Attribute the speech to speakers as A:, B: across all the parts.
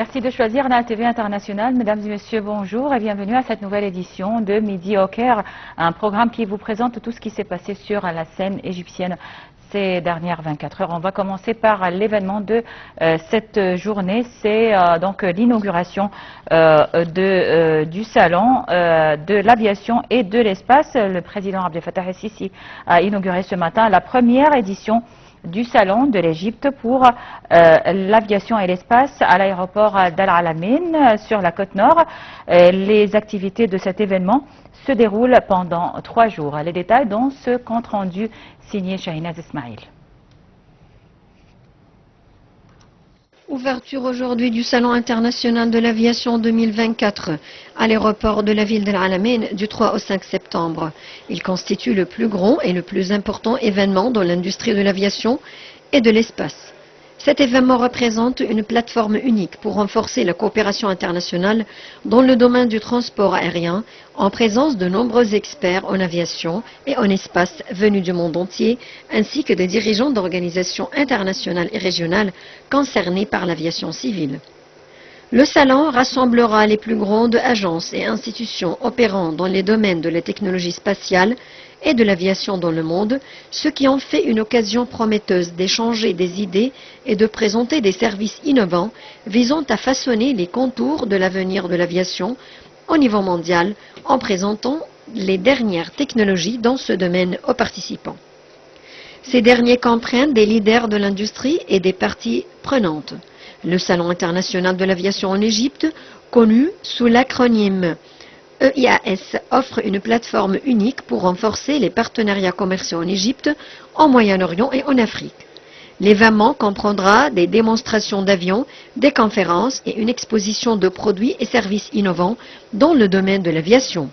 A: Merci de choisir la TV internationale. Mesdames et messieurs, bonjour et bienvenue à cette nouvelle édition de Midi au Caire, un programme qui vous présente tout ce qui s'est passé sur la scène égyptienne ces dernières 24 heures. On va commencer par l'événement de cette journée. C'est donc l'inauguration du salon de l'aviation et de l'espace. Le président Abdel Fattah el-Sisi a inauguré ce matin la première édition du salon de l'Égypte pour l'aviation et l'espace à l'aéroport d'Al Alamein sur la côte nord. Les activités de cet événement se déroulent pendant 3 jours. Les détails dans ce compte rendu signé Shahinaz Ismail.
B: Ouverture aujourd'hui du Salon international de l'aviation 2024 à l'aéroport de la ville d'Al Alamein du 3 au 5 septembre. Il constitue le plus grand et le plus important événement dans l'industrie de l'aviation et de l'espace. Cet événement représente une plateforme unique pour renforcer la coopération internationale dans le domaine du transport aérien en présence de nombreux experts en aviation et en espace venus du monde entier, ainsi que des dirigeants d'organisations internationales et régionales concernées par l'aviation civile. Le salon rassemblera les plus grandes agences et institutions opérant dans les domaines de la technologie spatiale et de l'aviation dans le monde, ce qui en fait une occasion prometteuse d'échanger des idées et de présenter des services innovants visant à façonner les contours de l'avenir de l'aviation au niveau mondial en présentant les dernières technologies dans ce domaine aux participants. Ces derniers comprennent des leaders de l'industrie et des parties prenantes. Le Salon international de l'aviation en Égypte, connu sous l'acronyme EIAS, offre une plateforme unique pour renforcer les partenariats commerciaux en Égypte, en Moyen-Orient et en Afrique. L'événement comprendra des démonstrations d'avions, des conférences et une exposition de produits et services innovants dans le domaine de l'aviation.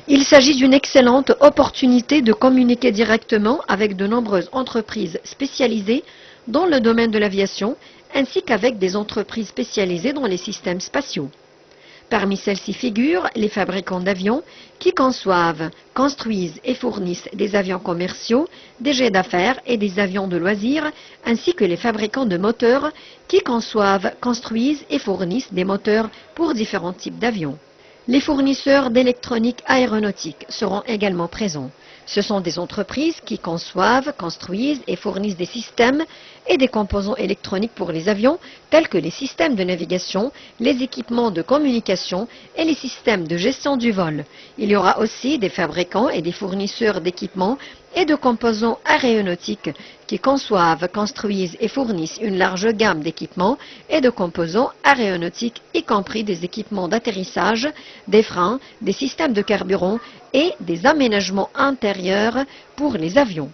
B: Il s'agit d'une excellente opportunité de communiquer directement avec de nombreuses entreprises spécialisées dans le domaine de l'aviation, ainsi qu'avec des entreprises spécialisées dans les systèmes spatiaux. Parmi celles-ci figurent les fabricants d'avions qui conçoivent, construisent et fournissent des avions commerciaux, des jets d'affaires et des avions de loisirs, ainsi que les fabricants de moteurs qui conçoivent, construisent et fournissent des moteurs pour différents types d'avions. Les fournisseurs d'électronique aéronautique seront également présents. Ce sont des entreprises qui conçoivent, construisent et fournissent des systèmes et des composants électroniques pour les avions, tels que les systèmes de navigation, les équipements de communication et les systèmes de gestion du vol. Il y aura aussi des fabricants et des fournisseurs d'équipements et de composants aéronautiques qui conçoivent, construisent et fournissent une large gamme d'équipements et de composants aéronautiques, y compris des équipements d'atterrissage, des freins, des systèmes de carburant et des aménagements intérieurs pour les avions.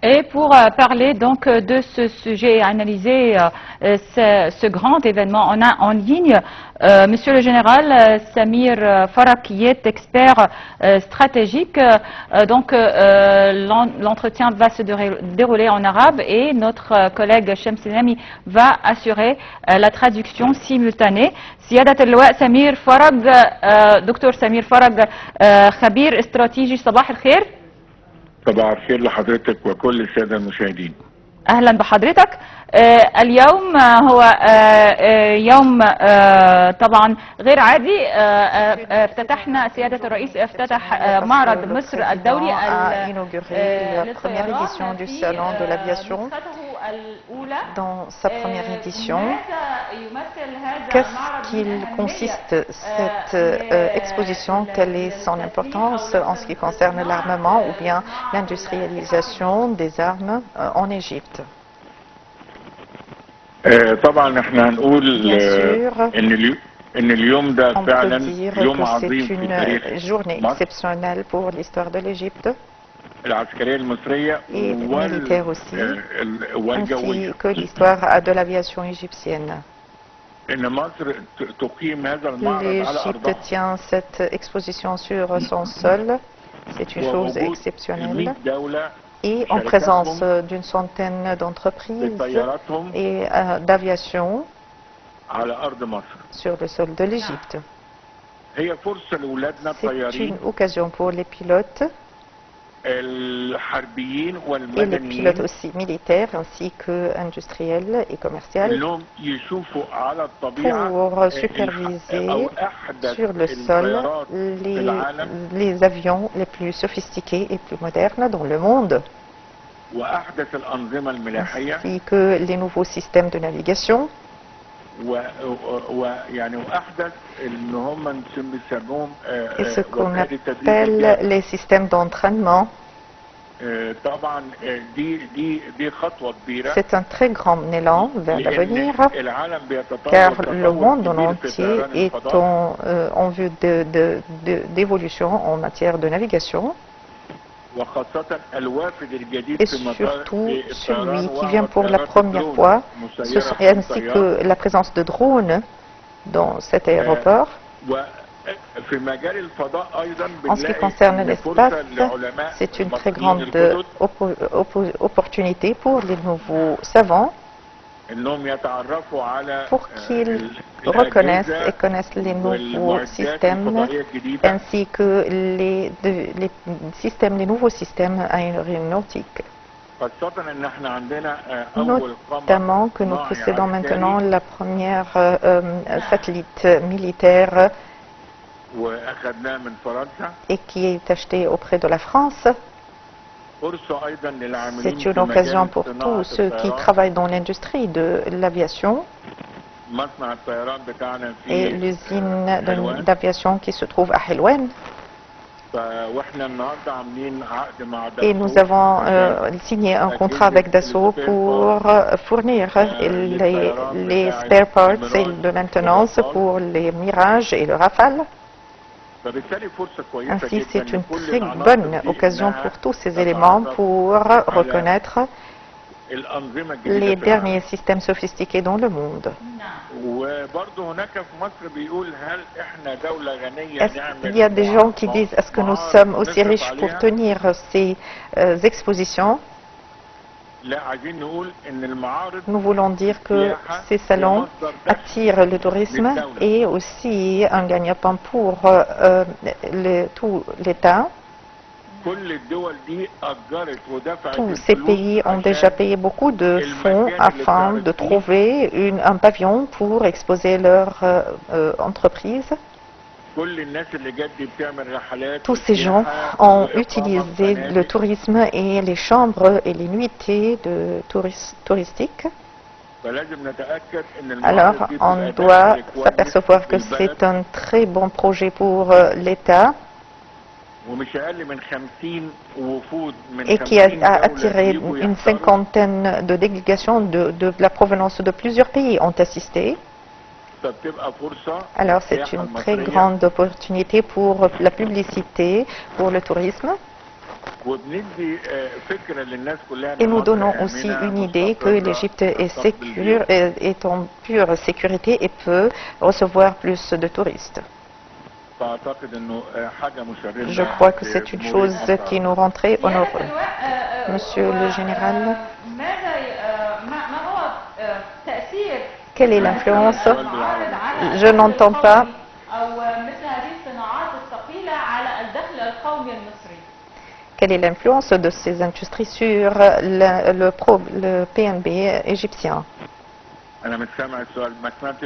A: Et pour parler donc de ce sujet, analyser ce grand événement, on a en ligne Monsieur le Général Samir Farag, qui est expert stratégique. Donc l'entretien va se dérouler en arabe et notre collègue Shams Nami va assurer la traduction simultanée. سيادة اللواء سمير فرج دكتور سمير فرج خبير استراتيجي صباح الخير.
C: صباح الخير لحضرتك وكل السادة المشاهدين.
A: أهلا بحضرتك. اليوم هو يوم طبعا غير عادي. افتتحنا سيادة الرئيس افتتح معرض مصر الدولي
D: première édition du salon de l'aviation. Dans sa première édition, qu'est-ce qu'il consiste cette exposition? Quelle est son importance en ce qui concerne l'armement ou bien l'industrialisation des armes en Égypte?
C: طبعا احنا هنقول ان اليوم ده
D: on
C: فعلا
D: peut dire
C: يوم
D: que
C: عظيم
D: c'est
C: في تاريخ
D: une journée
C: مصر
D: exceptionnelle pour l'histoire de l'Égypte
C: العسكرية المصرية
D: et militaire aussi,
C: والجوية.
D: ainsi que l'histoire de l'aviation égyptienne.
C: ان مصر تقيم هذا المعرض على
D: L'Égypte
C: ارضها
D: tient cette exposition sur son sol. C'est une chose exceptionnelle.
C: 100 دولة
D: Et en présence d'une centaine d'entreprises
C: بطياراتهم
D: et d'aviation
C: على ارض مصر.
D: sur le sol de l'Égypte.
C: هي فرصة لأولادنا
D: C'est
C: الطيارين
D: une occasion pour les pilotes
C: الحربيين
D: et les pilotes
C: والمدنيين
D: aussi militaires ainsi que industriels et commerciaux
C: انهم يشوفوا على الطبيعة
D: pour superviser
C: او احدث
D: sur le sol
C: الطيارات في العالم
D: les avions les plus sophistiqués et plus modernes dans le monde,
C: واحدث الانظمة الملاحية
D: ainsi que les nouveaux systèmes de navigation
C: ويعني واحدث ان هم بيسموهم
D: et ce qu'on
C: وسائل التدريب
D: appelle
C: الجوي.
D: les systèmes d'entraînement.
C: طبعا دي خطوة كبيرة
D: C'est un très grand élan vers
C: لأن
D: l'avenir,
C: العالم بيتطور
D: car le
C: تطور
D: monde en
C: كبير في
D: entier
C: طيران
D: est
C: الفضاء
D: en vue d'évolution en matière de navigation,
C: وخاصة الوافد الجديد
D: et
C: في مطار
D: surtout
C: في الطيران
D: celui qui vient pour la
C: والطيارات
D: première
C: الدرون
D: fois,
C: مسيرة
D: ainsi
C: الطيار.
D: que la présence de drones dans cet aéroport.
C: وفي مجال الفضاء أيضا
D: En ce qui
C: بنلاقي
D: concerne
C: إن
D: l'espace,
C: فرصة لعلماء
D: c'est une très
C: المصريين
D: grande
C: الجدد
D: opportunité pour les nouveaux savants
C: إنهم يتعرفوا على
D: pour qu'ils reconnaissent et
C: الأجهزة
D: connaissent les nouveaux
C: والمعدات
D: systèmes
C: الفضائية الجديدة
D: ainsi que les nouveaux systèmes aéronautiques.
C: خاصة إن إحنا عندنا أول
D: Notamment que nous
C: قمر
D: possédons
C: صناعي
D: maintenant
C: عسكري
D: la première satellite militaire
C: وأخذناه من فرنسا.
D: et qui est achetée auprès de la France.
C: فرصة أيضا للعاملين
D: C'est
C: في
D: une occasion
C: مجال
D: pour
C: صناعة
D: tous ceux qui
C: الطيران.
D: travaillent dans l'industrie de l'aviation
C: مصنع الطيران بتاعنا
D: et
C: في
D: l'usine
C: حلوان.
D: d'aviation qui se trouve à Helwan.
C: واحنا النهارده عاملين عقد مع
D: Et
C: داسو
D: nous avons signé un contrat avec Dassault pour fournir les spare parts et de maintenance pour les Mirage et le Rafale.
C: فبالتالي فرصة كويسة
D: Ainsi,
C: جدا
D: c'est une
C: لكل
D: très
C: العناصر
D: bonne
C: دي
D: occasion
C: إنها
D: pour tous ces éléments pour reconnaître
C: الأنظمة الجديدة
D: les
C: في العالم.
D: derniers systèmes sophistiqués dans le monde.
C: وبرضه هناك في مصر بيقول هل احنا دولة غنية
D: Il y a des gens qui disent est-ce que nous sommes aussi riches pour tenir ces expositions?
C: لا عايزين نقول ان المعارض
D: Nous voulons dire que ces salons attirent le tourisme et aussi un gagne-pain pour tout l'État.
C: كل الدول دي أجرت ودفعت
D: Tous ces
C: الفلوس
D: pays ont
C: عشان
D: déjà payé beaucoup de fonds afin de trouver un pavillon pour exposer leur entreprise.
C: كل الناس اللي جت دي بتعمل رحلات
D: Tous ces gens
C: وسياحة
D: ont
C: وإقامة
D: utilisé
C: فنادق.
D: le tourisme et les chambres et les nuitées touristiques.
C: فلازم نتأكد إن
D: Alors,
C: المعارض دي
D: on
C: تبقى
D: doit
C: دخل كويس
D: s'apercevoir que
C: للبلد
D: c'est un très bon projet pour l'État
C: ومش أقل من 50 وفود من
D: et qui a
C: 50 دولة
D: attiré
C: يجوا
D: une
C: يحضروا.
D: cinquantaine de délégations de la provenance de plusieurs pays ont assisté.
C: فبتبقى فرصة
D: Alors, c'est
C: للسياحة
D: une très
C: المصرية
D: grande opportunité pour la publicité, pour le tourisme.
C: وبندي فكرة للناس كلها
D: Et
C: إن
D: nous
C: مصر
D: donnons aussi
C: آمنة
D: une idée que
C: مستقرة
D: l'Égypte est,
C: تستقبل
D: est en pure sécurité et peut recevoir plus de touristes.
C: فأعتقد إنه حاجة مشرفة.
D: Je crois que c'est une chose qui nous rend très honoreux. Monsieur le général, quelle est l'influence? Je n'entends pas. Quelle est l'influence de ces industries sur le PNB égyptien?
C: أنا مش سامع السؤال، ما سمعتش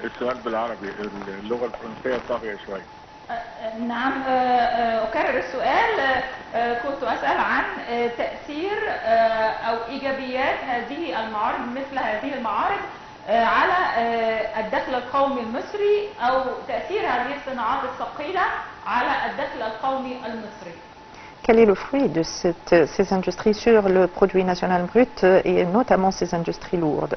C: السؤال بالعربي، اللغة الفرنسية طاغية شوية.
A: نعم، أكرر السؤال. كنت أسأل عن تأثير أو إيجابيات هذه المعارض مثل هذه المعارض على الدخل القومي المصري أو تأثير هذه الصناعات الثقيلة على الدخل القومي المصري.
D: Quel est le fruit de ces industries sur le produit national brut et notamment ces industries lourdes?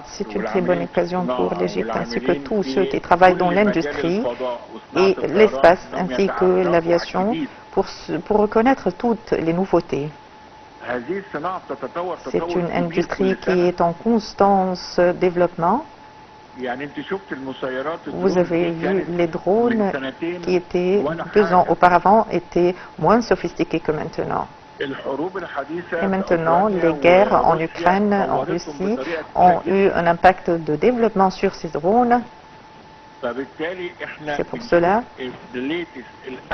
D: C'est une très bonne occasion pour l'Égypte ainsi que tous ceux qui travaillent dans l'industrie et l'espace ainsi que l'aviation pour reconnaître toutes les nouveautés. C'est une industrie qui est en constant développement. Vous avez vu les drones qui étaient 2 ans auparavant étaient moins sophistiqués que maintenant. Et maintenant, les guerres en Ukraine, en Russie, ont eu un impact de développement sur ces drones. C'est pour cela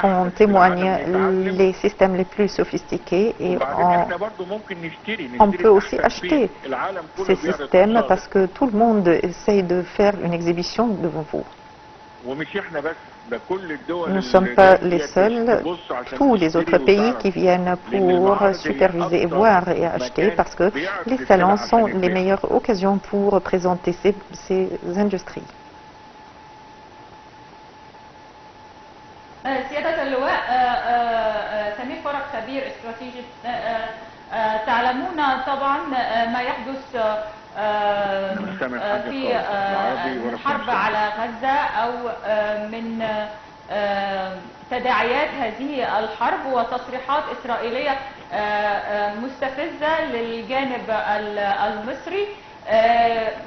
D: qu'on témoigne les systèmes les plus sophistiqués et on peut aussi acheter ces systèmes parce que tout le monde essaye de faire une exhibition devant vous. Nous ne sommes pas les seuls, tous les autres pays qui viennent pour superviser et voir et acheter parce que les salons sont les meilleures occasions pour présenter ces industries.
A: سيادة اللواء سمير فرج خبير استراتيجي تعلمون طبعا ما يحدث في الحرب على غزة أو من تداعيات هذه الحرب وتصريحات إسرائيلية مستفزة للجانب المصري.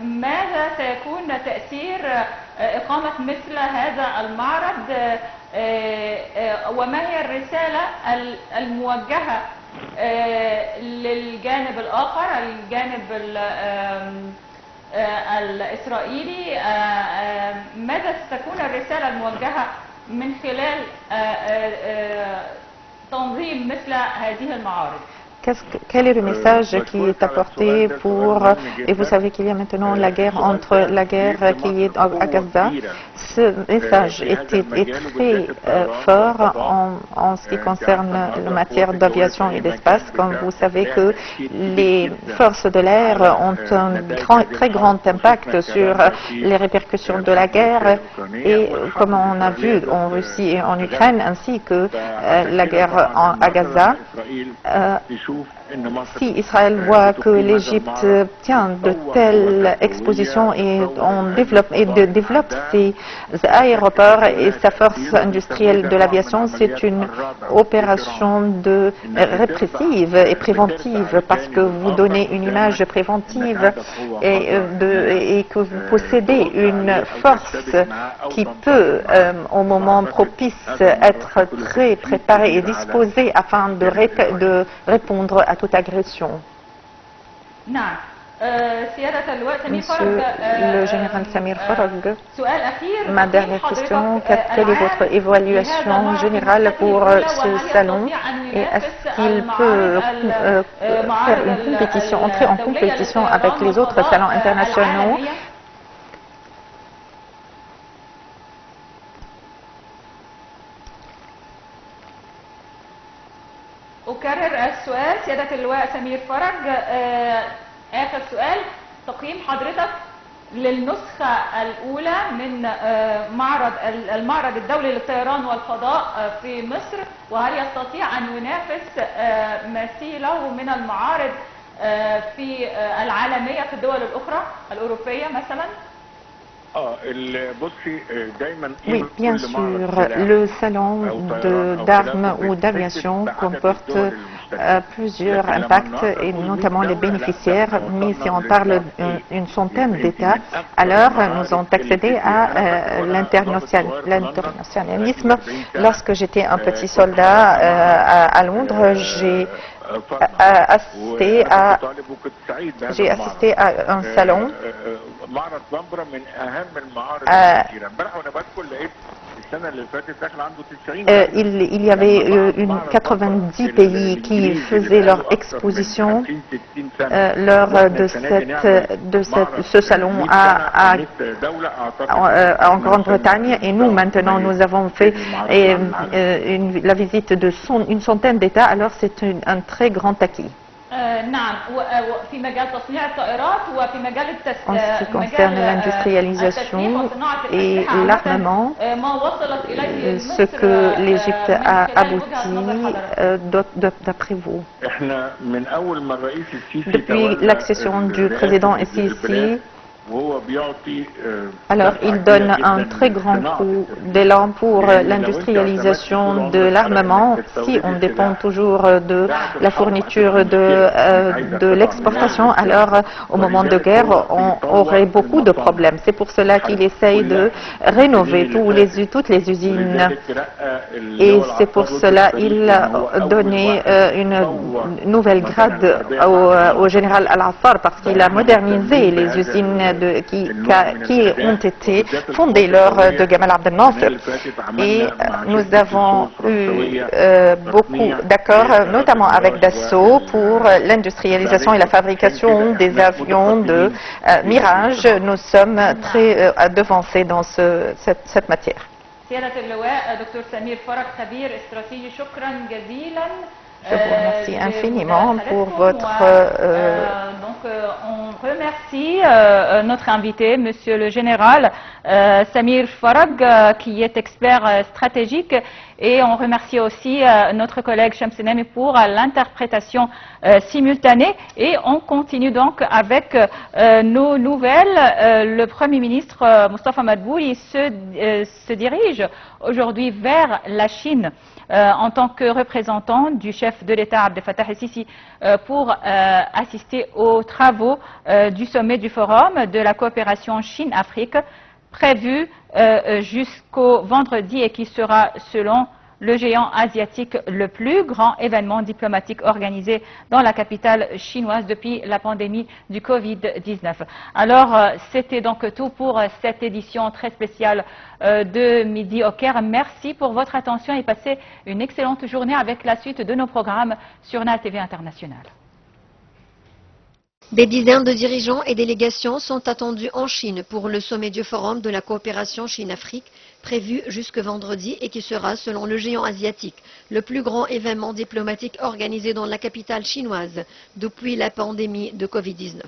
A: ماذا سيكون تأثير إقامة مثل هذا المعرض وما هي الرسالة الموجهة للجانب الآخر الجانب الإسرائيلي؟ ماذا ستكون الرسالة الموجهة من خلال تنظيم مثل هذه المعارض؟
D: Quel est le message qui est apporté pour... Et vous savez qu'il y a maintenant la guerre entre la guerre qui est à Gaza. Ce message est très fort en ce qui concerne la matière d'aviation et d'espace. Comme vous savez que les forces de l'air ont un très grand impact sur les répercussions de la guerre et comme on a vu en Russie et en Ukraine ainsi que la guerre à Gaza. Si Israël voit que l'Égypte tient de telles expositions et développe ses aéroports et sa force industrielle de l'aviation, c'est une opération répressive et préventive parce que vous donnez une image préventive et que vous possédez une force qui peut, au moment propice, être très préparée et disposée afin de répondre à toute agression. Monsieur le général Samir Farag, ma dernière question, quelle est votre évaluation générale pour ce salon et est-ce qu'il peut faire une compétition, entrer en compétition avec les autres salons internationaux?
A: أكرر السؤال سيادة اللواء سمير فرج. آخر سؤال، تقييم حضرتك للنسخة الأولى من المعرض الدولي للطيران والفضاء في مصر وهل يستطيع أن ينافس مثيله من المعارض في العالمية في الدول الأخرى الأوروبية مثلا؟
D: Oui, bien sûr, le salon d'armes ou d'aviation comporte plusieurs impacts et notamment les bénéficiaires, mais si on parle d'une centaine d'États, alors nous avons accédé à l'internationalisme. Lorsque j'étais un petit soldat à Londres, j'ai assisté à un salon. Il y avait 90 pays qui faisaient leur exposition lors de ce salon en Grande-Bretagne et nous maintenant nous avons fait la visite de une centaine d'États, alors c'est un très grand acquis. En ce qui concerne l'industrialisation et l'armement, ce que l'Égypte a abouti d'après vous. Depuis l'accession du président Sisi, alors il donne un très grand coup d'élan pour l'industrialisation de l'armement. Si on dépend toujours de la fourniture de l'exportation, alors au moment de guerre, on aurait beaucoup de problèmes. C'est pour cela qu'il essaye de rénover toutes les usines. Et c'est pour cela qu'il a donné une nouvelle grade au général Al-Assar parce qu'il a modernisé les usines qui ont été fondées lors de Gamal Abdel Nasser. Et nous avons eu beaucoup d'accords, notamment avec Dassault, pour l'industrialisation et la fabrication des avions de Mirage. Nous sommes très devancés dans cette matière. Je vous remercie infiniment pour votre...
A: on remercie notre invité, Monsieur le Général Samir Farag, qui est expert stratégique, et on remercie aussi notre collègue Shamsenemi pour l'interprétation simultanée. Et on continue donc avec nos nouvelles. Le Premier ministre Moustapha Madbouli se dirige aujourd'hui vers la Chine en tant que représentant du chef de l'État Abdel Fattah el-Sisi pour assister aux travaux du sommet du Forum de la coopération Chine-Afrique prévu jusqu'au vendredi et qui sera, selon le géant asiatique, le plus grand événement diplomatique organisé dans la capitale chinoise depuis la pandémie du Covid-19. Alors, c'était donc tout pour cette édition très spéciale de Midi au Caire. Merci pour votre attention et passez une excellente journée avec la suite de nos programmes sur NAL TV International.
B: Des dizaines de dirigeants et délégations sont attendus en Chine pour le sommet du Forum de la coopération Chine-Afrique prévu jusque vendredi et qui sera, selon le géant asiatique, le plus grand événement diplomatique organisé dans la capitale chinoise depuis la pandémie de Covid-19.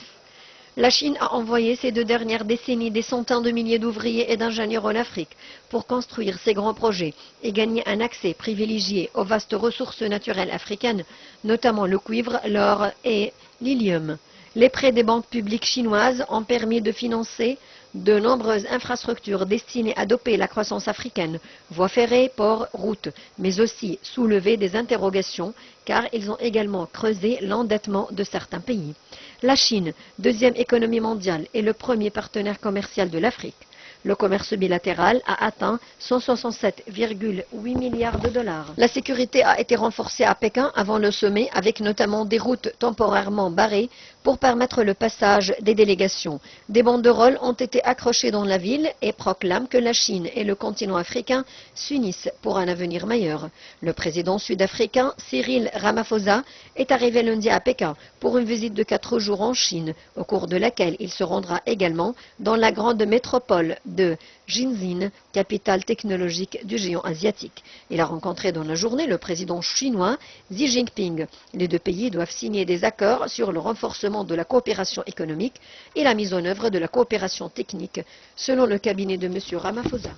B: La Chine a envoyé ces 2 dernières décennies des centaines de milliers d'ouvriers et d'ingénieurs en Afrique pour construire ces grands projets et gagner un accès privilégié aux vastes ressources naturelles africaines, notamment le cuivre, l'or et l'hélium. Les prêts des banques publiques chinoises ont permis de financer de nombreuses infrastructures destinées à doper la croissance africaine, voies ferrées, ports, routes, mais aussi soulever des interrogations car ils ont également creusé l'endettement de certains pays. La Chine, deuxième économie mondiale, est le premier partenaire commercial de l'Afrique. Le commerce bilatéral a atteint 167,8 milliards de dollars. La sécurité a été renforcée à Pékin avant le sommet, avec notamment des routes temporairement barrées pour permettre le passage des délégations. Des banderoles ont été accrochées dans la ville et proclament que la Chine et le continent africain s'unissent pour un avenir meilleur. Le président sud-africain Cyril Ramaphosa est arrivé lundi à Pékin pour une visite de 4 jours en Chine, au cours de laquelle il se rendra également dans la grande métropole de Shenzhen, capitale technologique du géant asiatique. Il a rencontré dans la journée le président chinois Xi Jinping. Les 2 pays doivent signer des accords sur le renforcement de la coopération économique et la mise en œuvre de la coopération technique, selon le cabinet de M. Ramaphosa.